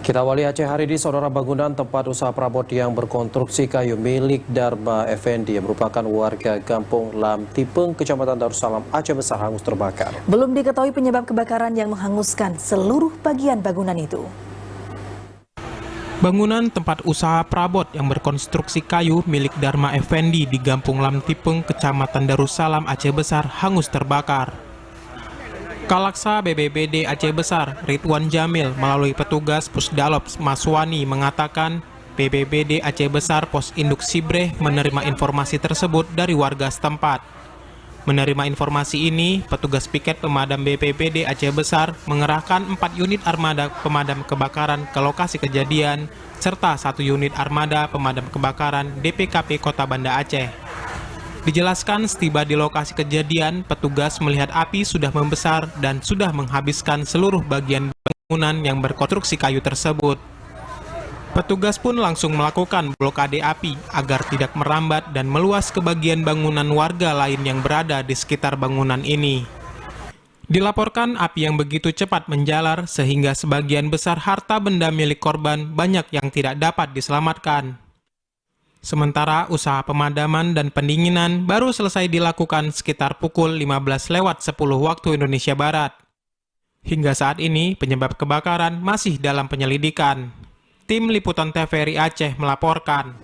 Kita awali Aceh hari ini, saudara. Bangunan tempat usaha perabot yang berkonstruksi kayu milik Darma Effendi yang merupakan warga Kampung Lam Tipeng, Kecamatan Darussalam, Aceh Besar hangus terbakar. Belum diketahui penyebab kebakaran yang menghanguskan seluruh bagian bangunan itu. Bangunan tempat usaha perabot yang berkonstruksi kayu milik Darma Effendi di Kampung Lam Tipeng, Kecamatan Darussalam, Aceh Besar hangus terbakar. Kalaksa BPBD Aceh Besar, Ridwan Jamil, melalui petugas Pusdalop Maswani mengatakan BPBD Aceh Besar Pos Induk Sibreh menerima informasi tersebut dari warga setempat. Menerima informasi ini, petugas piket pemadam BPBD Aceh Besar mengerahkan 4 unit armada pemadam kebakaran ke lokasi kejadian, serta 1 unit armada pemadam kebakaran DPKP Kota Banda Aceh. Dijelaskan setiba di lokasi kejadian, petugas melihat api sudah membesar dan sudah menghabiskan seluruh bagian bangunan yang berkonstruksi kayu tersebut. Petugas pun langsung melakukan blokade api agar tidak merambat dan meluas ke bagian bangunan warga lain yang berada di sekitar bangunan ini. Dilaporkan api yang begitu cepat menjalar sehingga sebagian besar harta benda milik korban banyak yang tidak dapat diselamatkan. Sementara usaha pemadaman dan pendinginan baru selesai dilakukan sekitar pukul 15:10 waktu Indonesia Barat. Hingga saat ini penyebab kebakaran masih dalam penyelidikan. Tim Liputan TVRI Aceh melaporkan.